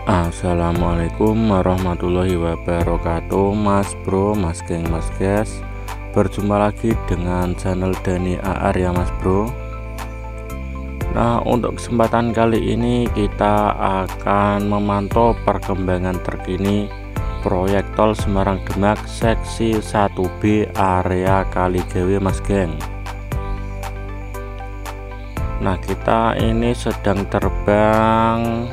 Assalamualaikum warahmatullahi wabarakatuh, Mas Bro, Mas Geng, Mas Guys. Berjumpa lagi dengan channel Dani AR ya Mas Bro. Nah, untuk kesempatan kali ini kita akan memantau perkembangan terkini proyek tol Semarang Demak seksi 1B area Kaligawe Mas Geng. Nah, kita ini sedang terbang.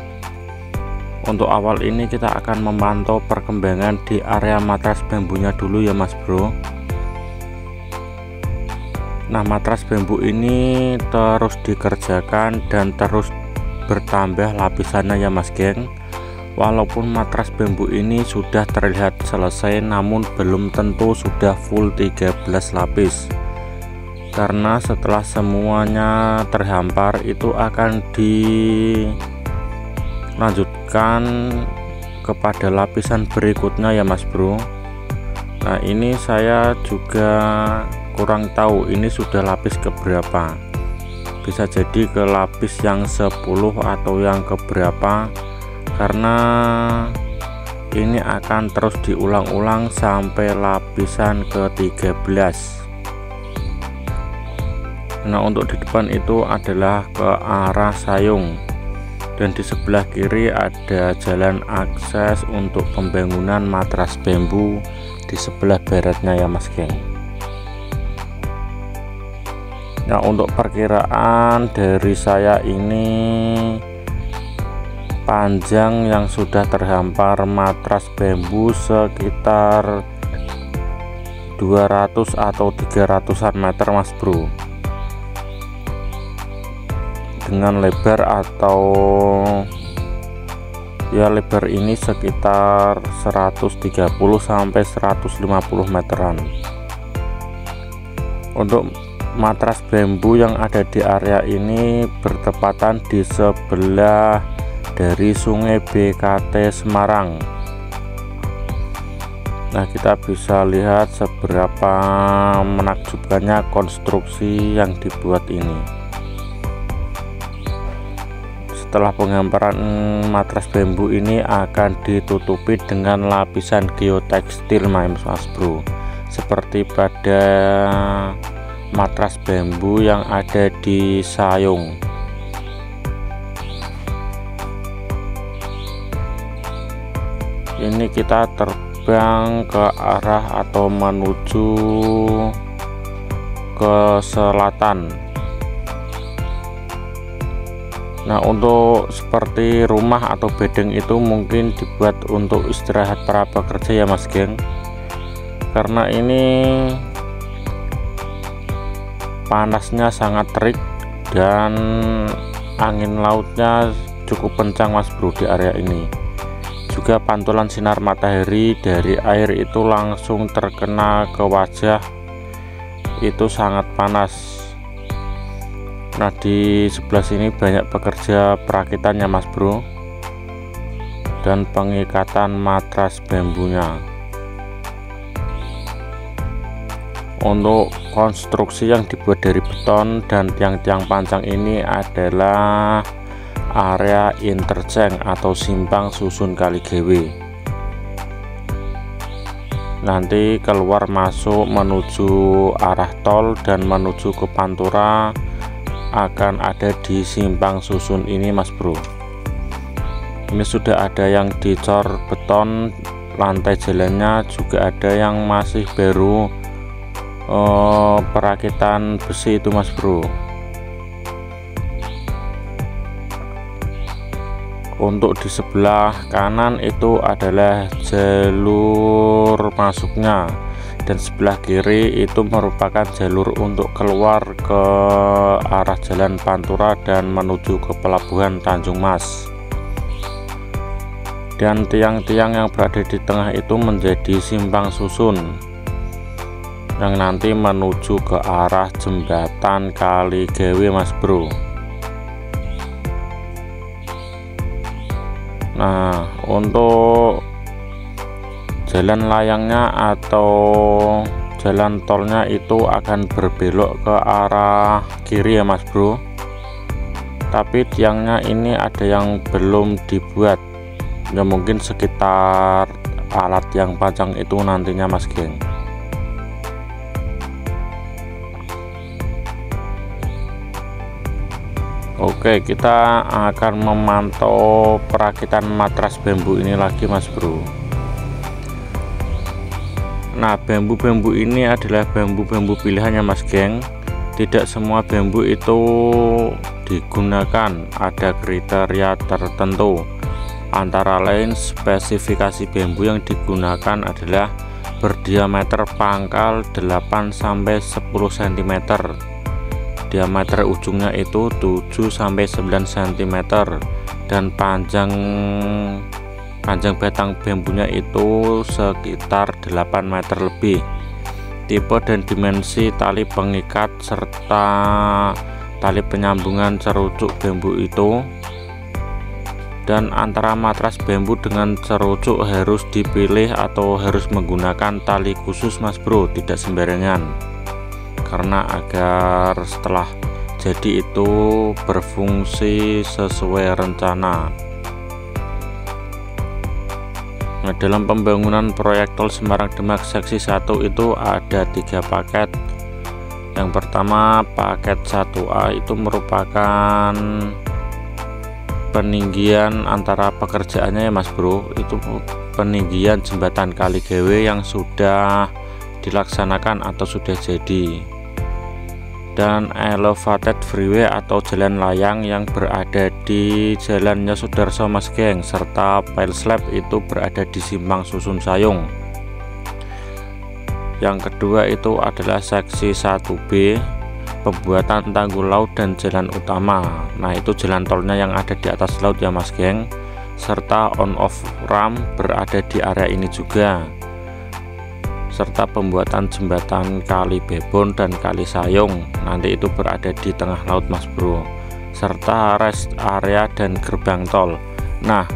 Untuk awal ini kita akan memantau perkembangan di area matras bambunya dulu ya Mas Bro. Nah, matras bambu ini terus dikerjakan dan terus bertambah lapisannya ya Mas Geng. Walaupun matras bambu ini sudah terlihat selesai, namun belum tentu sudah full 13 lapis. Karena setelah semuanya terhampar itu akan dilanjutkan kepada lapisan berikutnya ya Mas Bro. Nah, ini saya juga kurang tahu ini sudah lapis keberapa, bisa jadi ke lapis yang 10 atau yang keberapa, karena ini akan terus diulang-ulang sampai lapisan ke-13. Nah, untuk di depan itu adalah ke arah Sayung, dan di sebelah kiri ada jalan akses untuk pembangunan matras bambu di sebelah baratnya ya Mas Geng. Nah, untuk perkiraan dari saya ini panjang yang sudah terhampar matras bambu sekitar 200 atau 300-an meter Mas Bro, dengan lebar atau ya lebar ini sekitar 130 sampai 150 meteran. Untuk matras bambu yang ada di area ini bertepatan di sebelah dari Sungai BKT Semarang. Nah, kita bisa lihat seberapa menakjubkannya konstruksi yang dibuat ini. Setelah penghamparan matras bambu ini akan ditutupi dengan lapisan geotekstil Mas Bro, seperti pada matras bambu yang ada di Sayung. Ini kita terbang ke arah atau menuju ke selatan. Nah, untuk seperti rumah atau bedeng itu mungkin dibuat untuk istirahat para pekerja ya Mas Geng, karena ini panasnya sangat terik dan angin lautnya cukup kencang Mas Bro di area ini. Juga pantulan sinar matahari dari air itu langsung terkena ke wajah, itu sangat panas. Nah, di sebelah sini banyak pekerja perakitannya Mas Bro dan pengikatan matras bambunya. Untuk konstruksi yang dibuat dari beton dan tiang-tiang panjang ini adalah area interchange atau simpang susun Kaligawe. Nanti keluar masuk menuju arah tol dan menuju ke Pantura akan ada di simpang susun ini Mas Bro. Ini sudah ada yang dicor beton, lantai jalannya juga ada yang masih baru perakitan besi itu Mas Bro. Untuk di sebelah kanan itu adalah jalur masuknya, dan sebelah kiri itu merupakan jalur untuk keluar ke arah jalan Pantura dan menuju ke pelabuhan Tanjung Mas. Dan tiang-tiang yang berada di tengah itu menjadi simpang susun yang nanti menuju ke arah jembatan Kaligawe Mas Bro. Nah, untuk jalan layangnya atau jalan tolnya itu akan berbelok ke arah kiri ya Mas Bro, tapi tiangnya ini ada yang belum dibuat. ya mungkin sekitar alat yang panjang itu nantinya mas geng. Oke, kita akan memantau perakitan matras bambu ini lagi mas bro. Nah, bambu-bambu ini adalah bambu-bambu pilihannya mas geng. Tidak semua bambu itu digunakan, ada kriteria tertentu. Antara lain spesifikasi bambu yang digunakan adalah berdiameter pangkal 8-10 cm, diameter ujungnya itu 7-9 cm, dan panjang batang bambunya itu sekitar 8 meter lebih. Tipe dan dimensi tali pengikat serta tali penyambungan cerucuk bambu itu, dan antara matras bambu dengan cerucuk harus dipilih atau harus menggunakan tali khusus mas bro, tidak sembarangan, karena agar setelah jadi itu berfungsi sesuai rencana. Nah, dalam pembangunan proyek tol Semarang Demak seksi 1 itu ada 3 paket. Yang pertama paket 1A itu merupakan peninggian antara pekerjaannya ya mas bro, itu peninggian jembatan Kaligawe yang sudah dilaksanakan atau sudah jadi, dan elevated freeway atau jalan layang yang berada di Jalannya Sudarso mas geng, serta pile slab itu berada di Simpang Susun Sayung. Yang kedua itu adalah seksi 1B, pembuatan tanggul laut dan jalan utama. Nah, itu jalan tolnya yang ada di atas laut ya mas geng, serta on off ramp berada di area ini juga, serta pembuatan jembatan Kali Bebon dan Kali Sayung, nanti itu berada di tengah laut mas bro, serta rest area dan gerbang tol. Nah,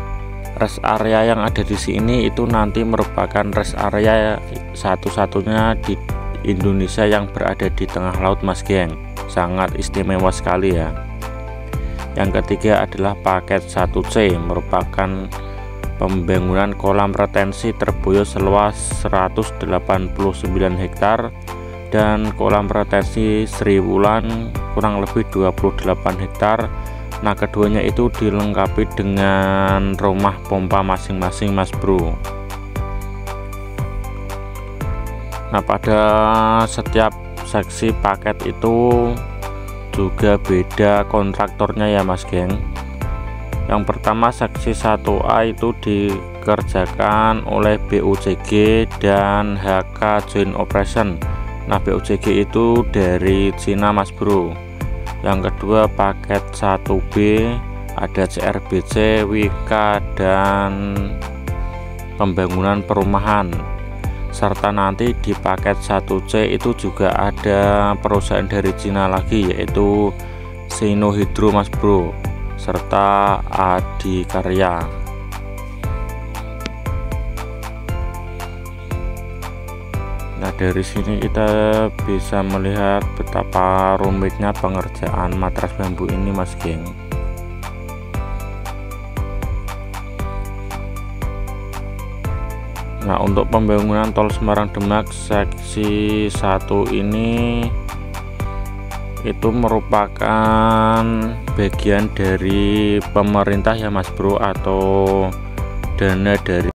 rest area yang ada di sini itu nanti merupakan rest area satu-satunya di Indonesia yang berada di tengah laut mas geng, sangat istimewa sekali ya. Yang ketiga adalah paket 1C, merupakan pembangunan kolam retensi Terboyo seluas 189 hektar dan kolam retensi Sri Wulan kurang lebih 28 hektar. Nah, keduanya itu dilengkapi dengan rumah pompa masing-masing mas bro. Nah, pada setiap seksi paket itu juga beda kontraktornya ya mas geng. Yang pertama seksi 1A itu dikerjakan oleh BUCG dan HK Joint Operation. Nah, BUCG itu dari Cina mas bro. Yang kedua paket 1B ada CRBC, Wika, dan pembangunan perumahan. Serta nanti di paket 1C itu juga ada perusahaan dari Cina lagi, yaitu Sino Hydro mas bro, serta Adikarya. Nah, dari sini kita bisa melihat betapa rumitnya pengerjaan matras bambu ini mas geng. Nah, untuk pembangunan tol Semarang Demak seksi 1 ini itu merupakan bagian dari pemerintah ya mas bro, atau dana dari